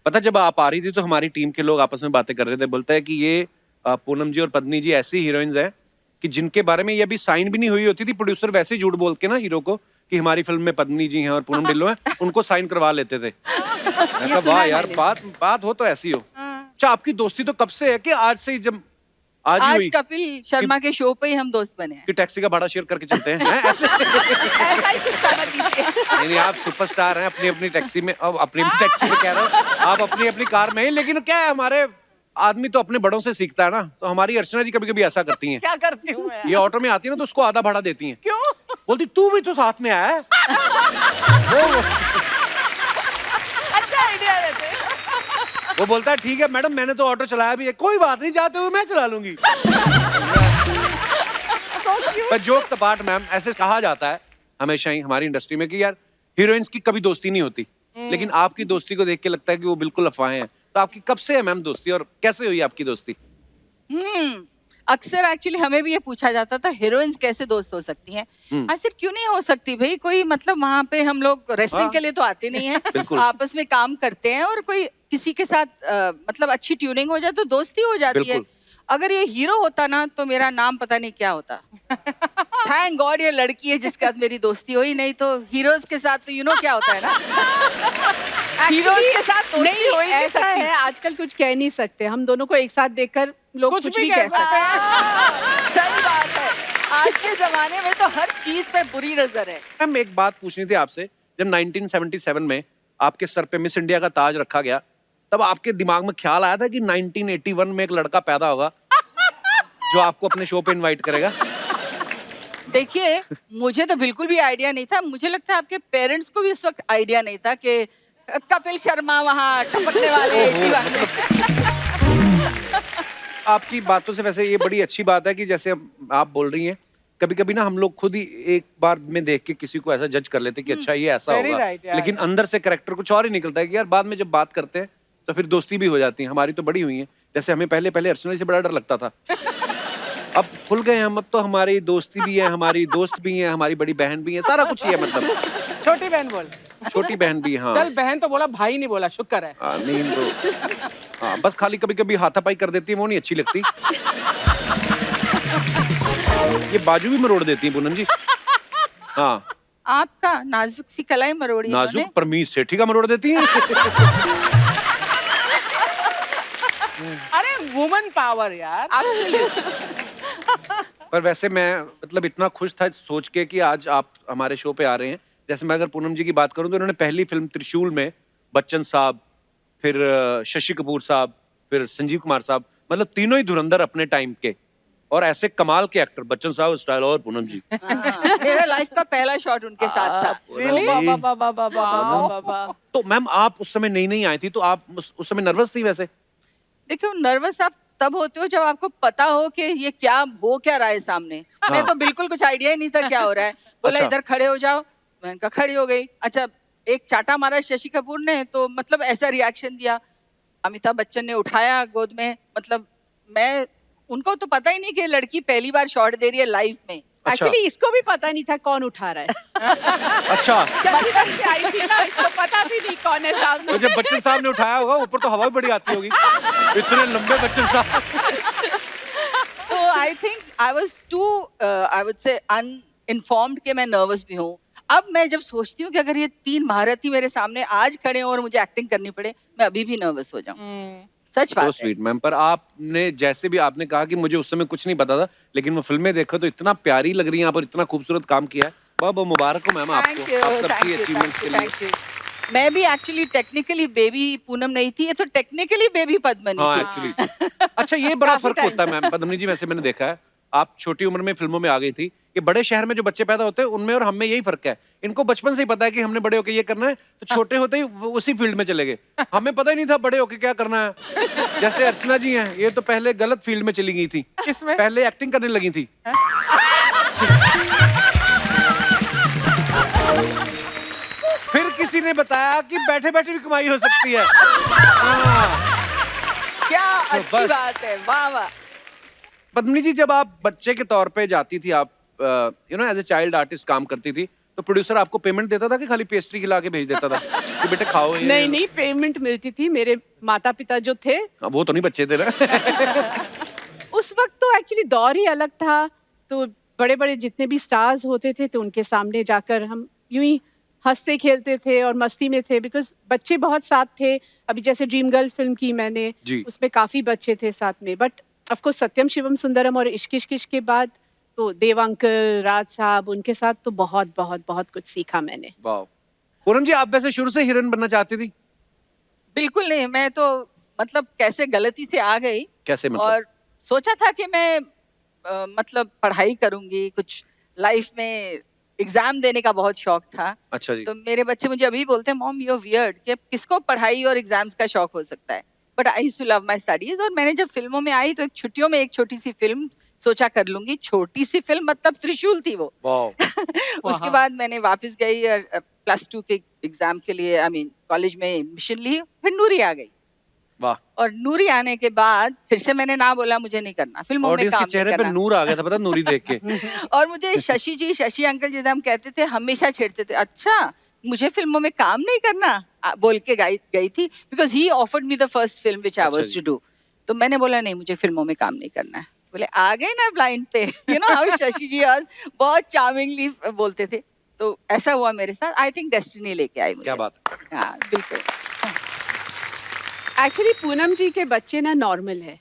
पता जब आप आ रही थी तो हमारी टीम के लोग आपस में बातें कर रहे थे, बोलते हैं कि ये पूनम जी और पत्नी जी ऐसी हीरोइंस हैं कि जिनके बारे में ये अभी साइन भी नहीं हुई होती थी, प्रोड्यूसर वैसे ही झूठ बोल के ना हीरो को कि हमारी फिल्म में पत्नी जी हैं और पूनम ढिल्लों हैं, उनको साइन करवा लेते थे। मैं कहा वाह यार, बात हो तो ऐसी हो। अच्छा, आपकी दोस्ती तो कब से है कि आज से ही, जब आज ही हुई? कपिल शर्मा के शो पे ही हम दोस्त बने हैं। कि टैक्सी का भाड़ा शेयर करके चलते हैं, ऐसे? ऐसा ही कुछ समझ लीजिए। नहीं, आप सुपरस्टार हैं अपनी अपनी टैक्सी में, अब अपनी अपनी टैक्सी में कह रहा हूँ, आप अपनी अपनी कार में ही। लेकिन क्या है, हमारे आदमी तो अपने बड़ों से सीखता है ना, तो हमारी अर्चना जी कभी कभी ऐसा करती हैं। क्या करती हूँ मैं? ये ऑटो में आती है ना तो उसको आधा भाड़ा देती हैं। क्यों? बोलती तू भी तो साथ में आया है। अच्छा आइडिया देते। वो बोलता है ठीक है मैडम, मैंने तो ऑटो चलाया भी है, कोई बात नहीं, जाते हुए मैं चला लूंगी। पर जोक्स अपार्ट मैम, ऐसे कहा जाता है हमेशा ही हमारी इंडस्ट्री में कि यार हीरोइंस की कभी दोस्ती नहीं होती, लेकिन आपकी दोस्ती को देख के लगता है कि वो बिल्कुल अफवाहें हैं। तो आपकी कब से है मैम दोस्ती और कैसे हुई आपकी दोस्ती? अक्सर एक्चुअली हमें भी ये पूछा जाता था हीरोइंस कैसे दोस्त हो सकती हैं। ऐसे क्यों नहीं हो सकती भाई, कोई मतलब वहाँ पे हम लोग रेसलिंग के लिए तो आते नहीं हैं, आपस में काम करते हैं और कोई किसी के साथ मतलब अच्छी ट्यूनिंग हो जाए तो दोस्ती हो जाती है। अगर ये हीरो होता ना तो मेरा नाम पता नहीं क्या होता। थैंक गॉड ये लड़की है जिसके साथ मेरी दोस्ती हुई, नहीं तो हीरोज के साथ तो यू नो क्या होता है ना, हीरोज के साथ दोस्ती हो ही नहीं ऐसा सकती। है, आजकल कुछ कह नहीं सकते, हम दोनों को एक साथ देखकर लोग कुछ भी कह सकते हैं। सही बात है, आज के जमाने में तो हर चीज पे बुरी नजर है। मैम एक बात पूछनी थी आपसे, जब 1977 में आपके सर पे मिस इंडिया का ताज रखा गया, तब आपके दिमाग में ख्याल आया था कि 1981 में एक लड़का पैदा होगा जो आपको अपने शो पे इनवाइट करेगा? देखिए, मुझे तो बिल्कुल भी आइडिया नहीं था। मुझे लगता है आपके पेरेंट्स को भी उस वक्त आइडिया नहीं था कि कपिल शर्मा वहाँ टपकने वाले 81 में। आपकी बातों से वैसे ये बड़ी अच्छी बात है कि जैसे आप बोल रही हैं, कभी कभी ना हम लोग खुद ही एक बार में देख के किसी को ऐसा जज कर लेते हैं कि अच्छा ये ऐसा होगा, लेकिन अंदर से कैरेक्टर कुछ और ही निकलता है कि यार बाद में जब बात करते हैं तो फिर दोस्ती भी हो जाती है। हमारी तो बड़ी हुई है, जैसे हमें पहले पहले अर्चना से बड़ा डर लगता था, अब खुल गए हम, अब तो हमारी दोस्ती भी है, हमारी दोस्त भी है, हमारी बड़ी बहन भी है, सारा कुछ ही है। मतलब छोटी बहन बोल। छोटी बहन भी, हाँ चल बहन तो बोला, भाई नहीं बोला, शुक्र है। नहीं तो हाँ, बस खाली कभी कभी हाथापाई कर देती है, वो नहीं अच्छी लगती। ये बाजू भी मरोड़ देती है पूनम जी। हाँ, आपका नाजुक सी कलाई मरोड़ी नाजुक परमीत सेठी का मरोड़ देती है। अरे वुमन पावर यार। पर वैसे मैं मतलब इतना खुश था सोच के कि आज आप हमारे शो पे आ रहे हैं। जैसे मैं अगर पूनम जी की बात करूं तो उन्होंने पहली फिल्म त्रिशूल में बच्चन साहब, फिर शशि कपूर साहब, फिर संजीव कुमार साहब, मतलब तीनों ही धुरंधर अपने टाइम के, और ऐसे कमाल के एक्टर बच्चन साहब स्टाइल और पूनम जी। मेरा लाइफ का पहला शॉट उनके साथ था। तो मैम आप उस समय नई नई आई थी, तो आप उस समय नर्वस थी वैसे? देखियो, नर्वस आप तब होते हो जब आपको पता हो कि ये क्या हो क्या रहा है सामने। मैं तो बिल्कुल कुछ आइडिया ही नहीं था क्या हो रहा है। बोला इधर खड़े हो जाओ, मैंने कहा खड़ी हो गई। अच्छा, एक चाटा मारा शशि कपूर ने तो मतलब ऐसा रिएक्शन दिया, अमिताभ बच्चन ने उठाया गोद में, मतलब मैं उनको तो पता ही नहीं कि लड़की पहली बार शॉट दे रही है लाइफ में। एक्चुअली इसको भी पता नहीं था कौन उठा रहा है। अच्छा, बचपन से आई थी ना, इसको पता भी नहीं कौन है सामने। तो जब बच्चन साहब ने उठाया होगा, ऊपर तो हवा भी बड़ी आती होगी, इतने लंबे बच्चन साहब। तो I think I was to I would say uninformed कि मैं नर्वस भी हूँ। अब मैं जब सोचती हूँ कि अगर ये तीन भारतीय मेरे सामने आज खड़े हों और मुझे एक्टिंग करनी पड़े, मैं अभी भी नर्वस हो जाऊँ। सच बात है। स्वीट मैम, पर आपने जैसे भी आपने कहा कि मुझे उस समय कुछ नहीं पता था, लेकिन वो फिल्में देखो तो इतना प्यारी लग रही हैं आप और इतना खूबसूरत काम किया है। बहुत बहुत मुबारक हो मैम आपको, आप सबकी अचीवमेंट्स के लिए। मैं भी एक्चुअली टेक्निकली बेबी पूनम नहीं थी, ये तो टेक्निकली बेबी पद्मनी हाँ, थी। एक्चुअली अच्छा ये बड़ा फर्क होता है मैम पद्मनी जी, वैसे मैंने देखा है आप छोटी उम्र में फिल्मों में आ गई थी। ये बड़े शहर में जो बच्चे पैदा होते हैं उनमें और हम में यही फर्क है, इनको बचपन से ही पता है कि हमने बड़े होके ये करना है, तो छोटे होते ही वो उसी फील्ड में चले गए। हमें पता ही नहीं था बड़े होके क्या करना है। जैसे अर्चना जी हैं, ये तो पहले गलत फील्ड में चली गई थी, किसमें? पहले एक्टिंग करने लगी थी। फिर किसी ने बताया कि बैठे बैठे भी कमाई हो सकती है। क्या अच्छी बात है, वाह वाह। पद्मिनी जी, जब आप बच्चे के तौर पे जाती थी, आप you know as a child artist काम करती थी, तो प्रोड्यूसर आपको पेमेंट देता था कि खाली पेस्ट्री खिला के भेज देता था कि बेटे खाओ ये? नहीं नहीं, पेमेंट मिलती थी। मेरे माता पिता जो थे वो तो नहीं बच्चे थे ना। उस वक्त तो एक्चुअली दौर ही अलग था, तो बड़े बड़े जितने भी स्टार्स होते थे तो उनके सामने जाकर हम यूं ही हंसते खेलते थे और मस्ती में थे, बिकॉज बच्चे बहुत साथ थे। अभी जैसे ड्रीम गर्ल फिल्म की मैंने, उसमें काफी बच्चे थे साथ में, बट ऑफ कोर्स सत्यम शिवम सुंदरम और इश्क इश्क इश्क के बाद तो देव अंकल, राज साहब, उनके साथ तो बहुत बहुत बहुत कुछ सीखा मैंने। वाह। पूनम जी, आप वैसे शुरू से हीरोइन बनना चाहती थी? बिल्कुल नहीं, मैं तो मतलब कैसे गलती से आ गई। कैसे मतलब? और सोचा था कि मैं मतलब पढ़ाई करूंगी, कुछ लाइफ में एग्जाम देने का बहुत शौक था। अच्छा जी। तो मेरे बच्चे मुझे अभी बोलते हैं, मॉम यू आर वियर्ड, कि किसको पढ़ाई और एग्जाम्स का शौक हो सकता है, but I used to love my studies. और मैंने जब फिल्मों में आई तो एक छुट्टियों में एक छोटी सी फिल्म सोचा कर लूंगी। छोटी सी फिल्म मतलब त्रिशूल थी वो। उसके बाद मैंने वापस गई और +2 के एग्जाम के लिए आई मीन कॉलेज में एडमिशन ली, फिर नूरी आ गई। वाह। और नूरी आने के बाद फिर से मैंने ना बोला मुझे नहीं करना, फिल्मों में काम नहीं चेहरे पे करना। नूर आ गया था, पता नूरी देख के। और मुझे शशि जी, शशि अंकल जिसे हम कहते थे, हमेशा छेड़ते थे, अच्छा मुझे फिल्मों में काम नहीं करना बोल के गई थी, because he offered me the first film which I was to do. तो मैंने बोला नहीं, मुझे फिल्मों में काम नहीं करना है। बोले आ गए ना ब्लाइंड पे, यू नो हाउ शशि जी बहुत चार्मिंगली बोलते थे। तो ऐसा हुआ मेरे साथ। आई थिंक डेस्टिनी लेके आई मुझे। क्या बात है। हाँ बिल्कुल। एक्चुअली पूनम जी के बच्चे ना नॉर्मल है,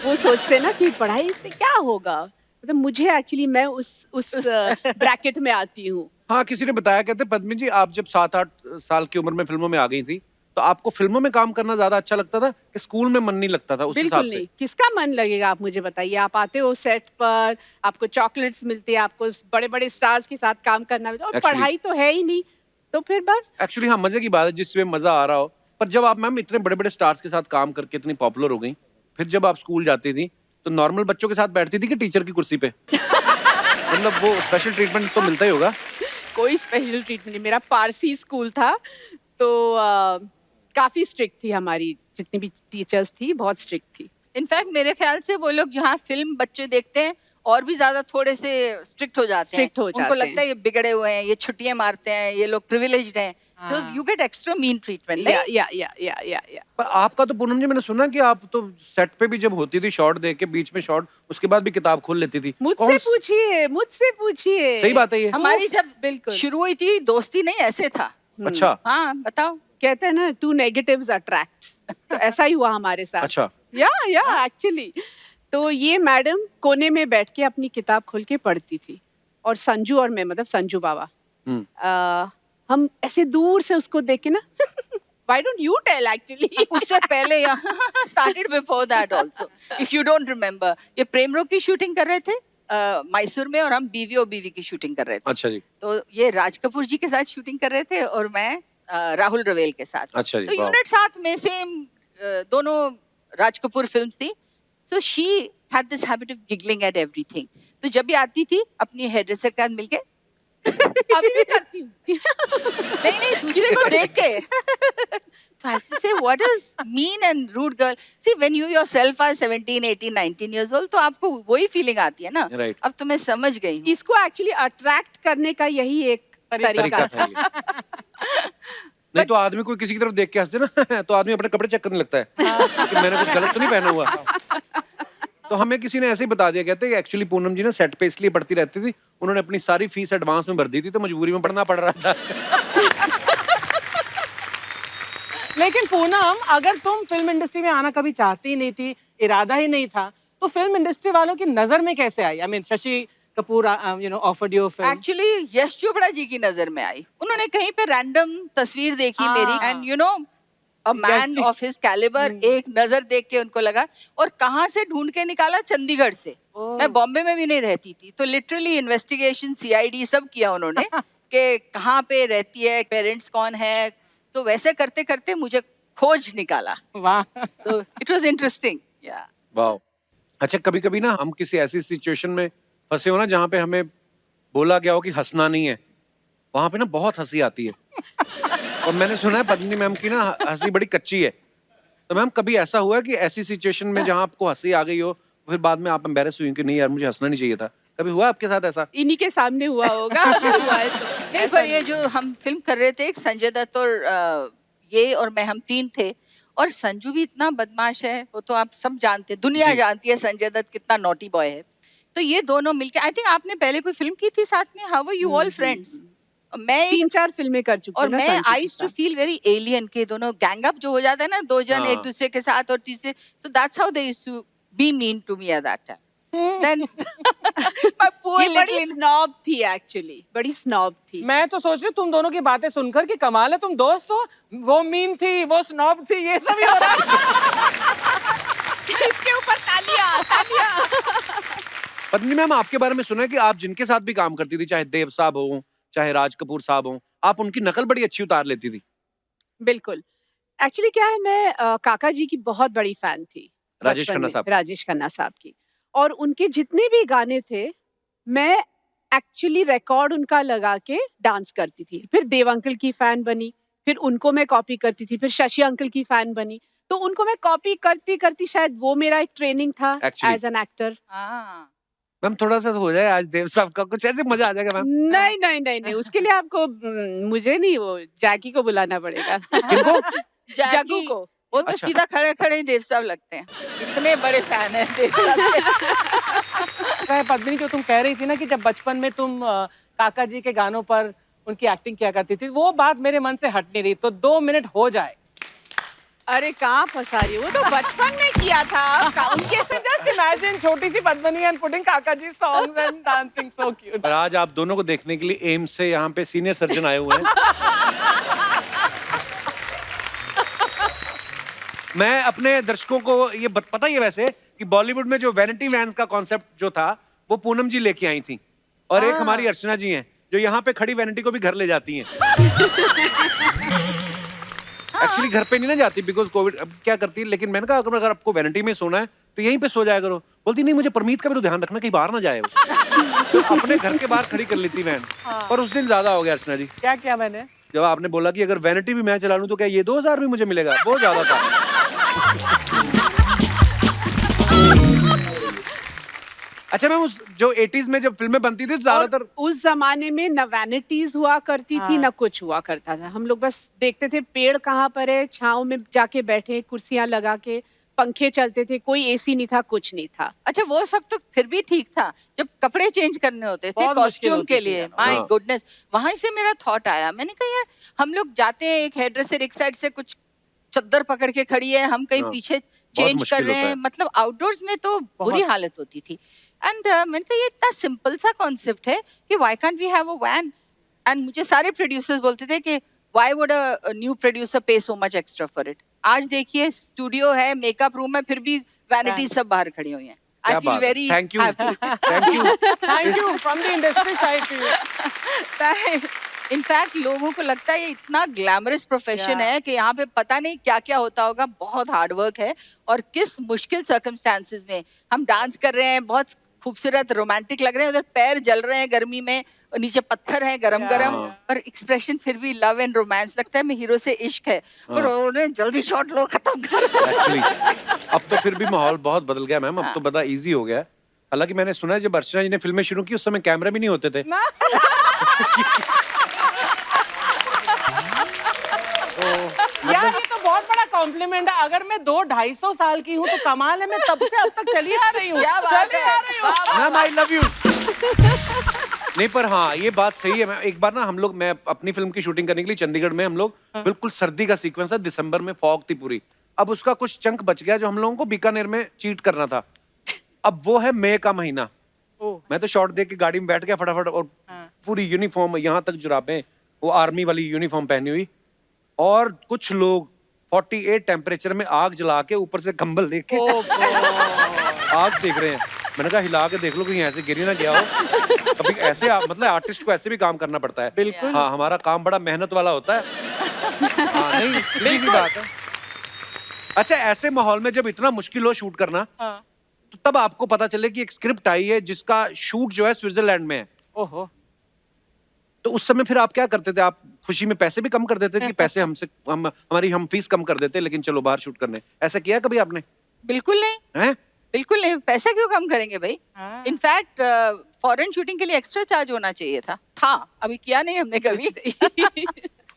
वो सोचते ना कि पढ़ाई से क्या होगा, मतलब मुझे एक्चुअली मैं उस ब्रैकेट में आती हूँ। हाँ, किसी ने बताया, कहते पद्मिनी जी आप जब 7-8 साल की उम्र में फिल्मों में आ गई थी तो आपको फिल्मों में काम करना ज्यादा अच्छा लगता था कि स्कूल में मन नहीं लगता था उस हिसाब से? बिल्कुल नहीं, किसका मन लगेगा आप मुझे बताइए। आप आते हो सेट पर, आपको चॉकलेट्स मिलती है, आपको बड़े बड़े स्टार्स के साथ काम करना मिलता है, और पढ़ाई तो है ही नहीं, तो फिर बस। एक्चुअली हाँ, मजे की बात है जिसमें मजा आ रहा हो। पर जब आप मैम इतने बड़े बड़े स्टार्स के साथ काम करके इतनी पॉपुलर हो गई, फिर जब आप स्कूल जाती थी तो नॉर्मल बच्चों के साथ बैठती थी कि टीचर की कुर्सी पे? मतलब वो स्पेशल ट्रीटमेंट तो मिलता ही होगा। कोई स्पेशल ट्रीटमेंट नहीं, मेरा पारसी स्कूल था, तो काफी स्ट्रिक्ट थी हमारी जितनी भी टीचर्स थी, बहुत स्ट्रिक्ट थी। इनफैक्ट मेरे ख्याल से वो लोग जहाँ फिल्म बच्चे देखते हैं और भी ज्यादा थोड़े से स्ट्रिक्ट हो जाते हैं। उनको लगता है ये बिगड़े हुए हैं, ये छुट्टियां मारते हैं, ये लोग प्रिविलेज्ड हैं, तो you get extra mean treatment. या पर आपका तो पूनम जी, मैंने सुना कि आप तो सेट पे भी जब होती थी शॉट दे के बीच में शॉट, उसके बाद भी किताब खोल लेती थी। मुझसे पूछिए। सही बात है ये। हमारी जब बिल्कुल शुरू हुई थी दोस्ती नहीं ऐसे था। अच्छा। हाँ बताओ। कहते हैं ना, टू नेगेटिव्स अट्रैक्ट, तो ऐसा ही हुआ हमारे साथ। अच्छा। या एक्चुअली तो ये मैडम कोने में बैठ के अपनी किताब खोल के पढ़ती थी, और संजू और मैं, मतलब संजू बाबा, हम ऐसे दूर से उसको देख के ना why don't you tell actually. उससे पहले started before that also, if you don't remember, ये प्रेम रोग की शूटिंग कर रहे थे मैसूर में, और हम बीवी और बीवी की शूटिंग कर रहे थे। अच्छा जी। तो ये राज कपूर जी के साथ शूटिंग कर रहे थे और मैं राहुल रवेल के साथ। अच्छा जी। तो यूनिट साथ में सेम, दोनों राज कपूर फिल्म्स थी। So she had this habit of giggling at everything. तो जब भी आती थी अपनी हेयरड्रेसर के साथ मिलके अभी भी करती हूँ। नहीं दूसरे को देख के तो I used to say what is mean and rude girl. See when you yourself are 17, 18, 19 years old, तो आपको वही फीलिंग आती है ना। Right. अब तो मैं समझ गई हूँ। इसको एक्चुअली अट्रैक्ट करने का यही एक तरीका था ये। नहीं तो आदमी कोई किसी की तरफ देख के हंस दे ना तो आदमी अपने कपड़े चेक करने लगता है कि मैंने कुछ गलत तो नहीं पहना हुआ। तो हमें किसी ने ऐसे ही बता दिया, कहते हैं एक्चुअली पूनम जी ना सेट पे इसलिए पढ़ती रहती थी, उन्होंने अपनी सारी फीस एडवांस में भर दी थी, तो मजबूरी में पढ़ना पड़ रहा था। लेकिन पूनम, अगर तुम फिल्म इंडस्ट्री में आना कभी चाहती ही नहीं थी, इरादा ही नहीं था, तो फिल्म इंडस्ट्री वालों की नजर में कैसे आई? I mean Shashi Kapoor offered you film. Actually Yash Chopra ji की नजर में आई। उन्होंने कहीं पे रैंडम तस्वीर देखी मेरी, and you know a man of his calibre, एक नजर देख के उनको लगा, और कहाँ से ढूंढ के निकाला, चंडीगढ़ से। मैं बॉम्बे में भी नहीं रहती थी, तो लिटरली इन्वेस्टिगेशन CID सब किया उन्होंने कि कहाँ पे रहती है, पेरेंट्स कौन है, तो वैसे करते करते मुझे खोज निकाला। वाह। तो इट वाज इंटरेस्टिंग। या वाह। अच्छा, कभी कभी ना हम किसी ऐसी सिचुएशन में फंसे हो ना जहाँ पे हमें बोला गया हो कि हंसना नहीं है, वहां पे ना बहुत हंसी आती है। और मैंने सुना है पद्मिनी मैम की ना हंसी बड़ी कच्ची है। तो मैम कभी ऐसा हुआ है कि ऐसी सिचुएशन में जहाँ आपको हंसी आ गई हो, फिर बाद में आप एम्बैरेस हुई कि नहीं यार मुझे हंसना नहीं चाहिए था, कभी हुआ आपके साथ ऐसा? इन्हीं के सामने हुआ होगा। हुआ है तो। नहीं, पर ये जो हम फिल्म कर रहे थे, एक संजय दत्त और ये और मैं, हम 3 थे, और संजू भी इतना बदमाश है, वो तो आप सब जानते हैं, दुनिया जी। जानती है संजय दत्त कितना नॉटी बॉय है। तो ये दोनों मिलके, आई थिंक आपने पहले कोई फिल्म की थी साथ में, how were you all friends? मैं 3-4 फिल्में कर चुकी और हूँ ना मैं संजू आई के यूज्ड टू साथ। फील वेरी एलियन के दोनों गैंग अप जो हो जाता है ना, 2 जन एक हाँ। दूसरे के साथ और तीसरे, so that's how they used to be mean to me at that time. Then my poor ये बड़ी लिटिल, स्नॉब थी एक्चुअली, बड़ी स्नॉब थी। मैं तो सोच रही हूँ तुम दोनों की बातें सुनकर कि कमाल है, तुम दोस्त हो, वो मीन थी, वो स्नॉब थी, ये सब ही हो रहा है। इसके ऊपर तालियां, तालियां। पत्नी मैम, आपके बारे में सुना है कि आप जिनके साथ भी काम करती थी, चाहे देव साहब हो, चाहे राज कपूर साहब हो, आप उनकी नकल बड़ी अच्छी उतार लेती थी। बिल्कुल। एक्चुअली क्या है, मैं काका जी की बहुत बड़ी फैन थी। राजेश बचपन खन्ना में, साहब। राजेश खन्ना साहब की। और उनके जितने भी गाने थे, मैं एक्चुअली रिकॉर्ड उनका लगा के डांस करती थी। फिर देव अंकल की फैन बनी, फिर उनको मैं कॉपी करती थी, फिर शशि अंकल की फैन बनी। तो उनको मैं कॉपी करती-करती, शायद वो मेरा एक ट्रेनिंग था Actually. As an actor. हाँ। मैम थोड़ा सा हो जाए आज देव साहब का, कुछ ऐसे मजा आ जाएगा मैम। नहीं, नहीं, नहीं, नहीं, उसके लिए आपको मुझे नहीं, वो जैकी को बुलाना पड़ेगा। किनको? जग्गू जैकी, को। वो तो अच्छा। सीधा खड़े-खड़े ही देव साहब लगते हैं। इतने बड़े फैन हैं देव साहब के। कहे पद्मिनी, जो तुम कह रही थी ना कि जब बचपन में तुम काका जी के गानों पर उनकी एक्टिंग किया करती थी, वो बात मेरे मन से हट नहीं रही, तो 2 मिनट हो जाए। अरे कहाँ फंसा रही है, वो तो बचपन में किया था। उनके जस्ट इमेजिन छोटी सी Padmini and putting Kaka ji songs and dancing, so cute. और आज आप दोनों को देखने के लिए एम्स से यहाँ पे सीनियर सर्जन आए हुए हैं। मैं अपने दर्शकों को ये पता ही है वैसे कि बॉलीवुड में जो वैनिटी वैन्स का कॉन्सेप्ट जो था, वो पूनम जी लेके आई थी, और एक हमारी अर्चना जी हैं जो यहाँ पे खड़ी वैनिटी को भी घर ले जाती हैं। एक्चुअली घर पे नहीं ना जाती बिकॉज कोविड, अब क्या करती है, लेकिन मैंने कहा अगर आपको वैनिटी में सोना है तो यहीं पे सो जाया करो। बोलती नहीं, मुझे परमीत का भी तो ध्यान रखना, कहीं बाहर ना जाए वो। तो अपने घर के बाहर खड़ी कर लेती वैन। और उस दिन ज्यादा हो गया अर्चना जी, क्या किया मैंने? जब आपने बोला कि अगर वैनिटी भी मैं चला लूं तो क्या ये 2000 भी मुझे मिलेगा, बहुत ज्यादा था। अच्छा मैम, उस जो 80s में जब फिल्में बनती थी तो ज्यादातर उस जमाने में न वैनिटीज हुआ करती थी, हाँ। न कुछ हुआ करता था। हम लोग बस देखते थे पेड़ कहाँ पर है, छांव में जाके बैठे, कुर्सियां लगा के, पंखे चलते थे, कोई एसी नहीं था, कुछ नहीं था। अच्छा, वो सब तो फिर भी ठीक था, जब कपड़े चेंज करने होते थे बहुत मुश्किल कॉस्ट्यूम होती के थी लिए, यार। माय हाँ। गुडनेस, वहां से मेरा थॉट आया। मैंने कहा यार, हम लोग जाते हैं, एक हेयर ड्रेसर एक साइड से कुछ चद्दर पकड़ के खड़ी है, हम कहीं हाँ। पीछे चेंज मुश्किल कर रहे होता हैं, है। मतलब आउटडोर्स में तो बुरी हालत होती थी। एंड मैंने कहा ये इतना सिंपल सा कॉन्सेप्ट है कि why can't we have a van. And मुझे सारे प्रोड्यूसर्स बोलते थे कि why would a new producer pay so much extra for it. आज देखिए, स्टूडियो है, मेकअप रूम है, फिर भी वैनिटी सब बाहर खड़ी हुई हैं। आई क्या फील बात है। Very thank you, thank you. Thank you from the industry side to you. In fact लोगों को लगता है ये इतना ग्लैमरस प्रोफेशन Yeah. है कि यहाँ पे पता नहीं क्या क्या होता होगा। बहुत हार्ड वर्क है, और किस मुश्किल सर्कमस्टांसेस में हम डांस कर रहे हैं, बहुत खूबसूरत रोमांटिक लग रहे हैं, उधर पैर जल रहे हैं गर्मी में, और नीचे पत्थर हैं गरम गरम, Yeah. पर एक्सप्रेशन फिर भी लव एंड रोमांस। लगता है मैं हीरो से इश्क है, और उन्होंने जल्दी शॉट लो, खत्म कर। एक्चुअली अब तो फिर भी माहौल बहुत बदल गया मैम, अब तो बड़ा इजी हो गया है। हालांकि मैंने सुना है जब अर्चना जी ने फिल्में शुरू की उस समय कैमरा भी नहीं होते थे। यार ये तो बहुत बड़ा कॉम्प्लीमेंट है। अगर मैं 200-250 साल की हूँ तो कमाल है, मैं तब से अब तक चली आ रही हूँ। क्या बात है, वाह, वाह, मैम आई लव यू। नहीं पर हाँ, ये बात सही है। मैं एक बार ना, हम लोग, मैं अपनी फिल्म की शूटिंग करने के लिए चंडीगढ़ में, हम लोग बिल्कुल सर्दी का सीक्वेंस है, दिसंबर में फॉग थी पूरी। अब उसका कुछ चंक बच गया जो हम लोगों को बीकानेर में चीट करना था। अब वो है मई का महीना, मैं तो शॉट देख के गाड़ी में बैठ गया फटाफट, और पूरी यूनिफॉर्म यहाँ तक जुराबें, वो आर्मी वाली यूनिफॉर्म पहनी हुई, और कुछ लोग 48 टेम्परेचर में आग जला के ऊपर से कंबल लेके आग सेक रहे हैं। मैंने कहा हिला के देख लो कहीं ऐसे गिरी ना गया हो। कभी ऐसे मतलब आर्टिस्ट को ऐसे भी काम करना पड़ता है। बिल्कुल। हाँ, हमारा काम बड़ा मेहनत वाला होता है। हाँ, नहीं सीधी सी बात है। अच्छा, ऐसे माहौल में जब इतना मुश्किल हो शूट करना, तो तब आपको पता चले कि एक स्क्रिप्ट आई है जिसका शूट जो है स्विट्जरलैंड में है। ओहो। तो उस समय फिर आप क्या करते थे? आप खुशी में पैसे भी कम कर देते कि पैसे हमारी फीस कम कर देते, लेकिन चलो बाहर शूट करने? ऐसा किया कभी आपने? बिल्कुल नहीं। हैं? बिल्कुल नहीं, पैसा क्यों कम करेंगे भाई? हाँ। इनफैक्ट फॉरेन शूटिंग के लिए एक्स्ट्रा चार्ज होना चाहिए था, अभी किया नहीं हमने कभी।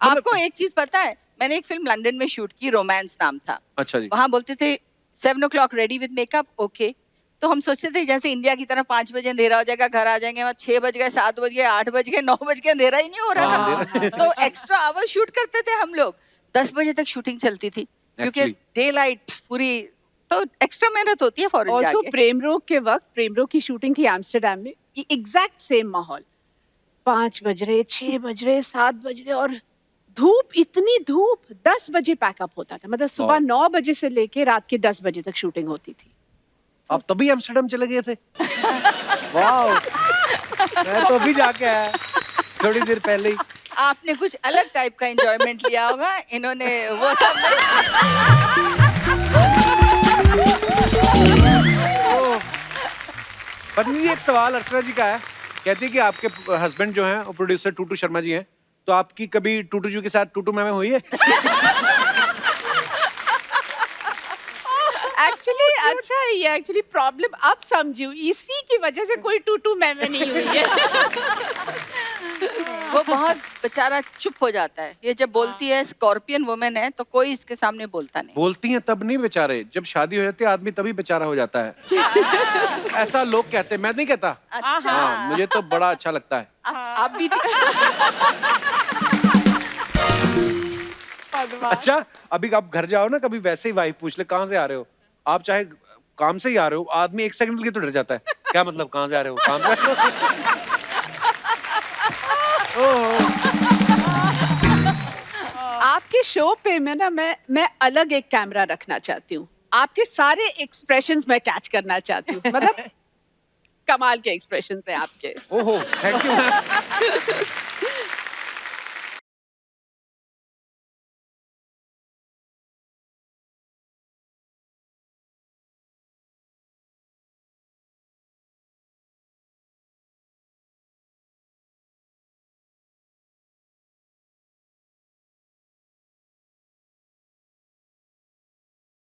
आपको एक चीज पता है, मैंने एक फिल्म लंदन में शूट की, रोमांस नाम था। अच्छा जी। वहां बोलते थे 7 o'clock ready with makeup, okay. तो हम सोचते थे जैसे इंडिया की तरह 5 बजे अंधेरा हो जाएगा, घर आ जाएंगे, वहाँ 6 बज गए, 7 बज गए, 8 बज गए, 9 बज गए, अंधेरा ही नहीं हो रहा हाँ, था। तो एक्स्ट्रा आवर शूट करते थे हम लोग, 10 बजे तक शूटिंग चलती थी, क्योंकि Actually. डे लाइट पूरी, तो एक्स्ट्रा मेहनत होती है फॉरेन ऑल्सो जाके। प्रेम रोग के वक्त, प्रेम रोग की शूटिंग थी एम्स्टरडेम में, एग्जैक्ट सेम माहौल, 5 बज रहे, 6 बज रहे, 7 बज रहे, और धूप, इतनी धूप, 10 बजे पैकअप होता था, मतलब सुबह 9 बजे से लेके रात के 10 बजे तक शूटिंग होती थी। आप तभी एम्स्टर्डम चले गए थे? वाओ, मैं तो अभी जाके आया थोड़ी देर पहले ही। आपने कुछ अलग टाइप का एंजॉयमेंट लिया होगा, इन्होंने वो सब पत्नी जी, एक सवाल अर्चना जी का है, कहती है कि आपके हस्बैंड जो हैं वो प्रोड्यूसर टूटू शर्मा जी हैं, तो आपकी कभी टूटू जी के साथ टूटू मैम हुई है? एक्चुअली अच्छा है ये, एक्चुअली प्रॉब्लम अब समझू, इसी की वजह से कोई टूटू मैं नहीं हुई है। वो बहुत बेचारा चुप हो जाता है, ये जब बोलती है, स्कॉर्पियन वुमेन है, तो कोई इसके सामने बोलता नहीं। बोलती हैं तब नहीं बेचारे, जब शादी हो जाती है आदमी तभी बेचारा हो जाता है। ऐसा लोग कहते हैं, मैं नहीं कहता। अच्छा, हाँ, मुझे तो बड़ा अच्छा लगता है। आप भी अच्छा, अभी आप घर जाओ ना, कभी वैसे ही वाइफ पूछ ले कहाँ से आ रहे हो, आप चाहे काम से ही आ रहे हो, आदमी 1 सेकंड के लिए तो डर जाता है, क्या मतलब कहाँ से आ रहे हो, काम से आ रहे हो? आपके शो पे में ना मैं अलग एक कैमरा रखना चाहती हूँ, आपके सारे एक्सप्रेशंस मैं कैच करना चाहती हूँ, मतलब कमाल के एक्सप्रेशंस हैं आपके। ओहो, थैंक यू मैम।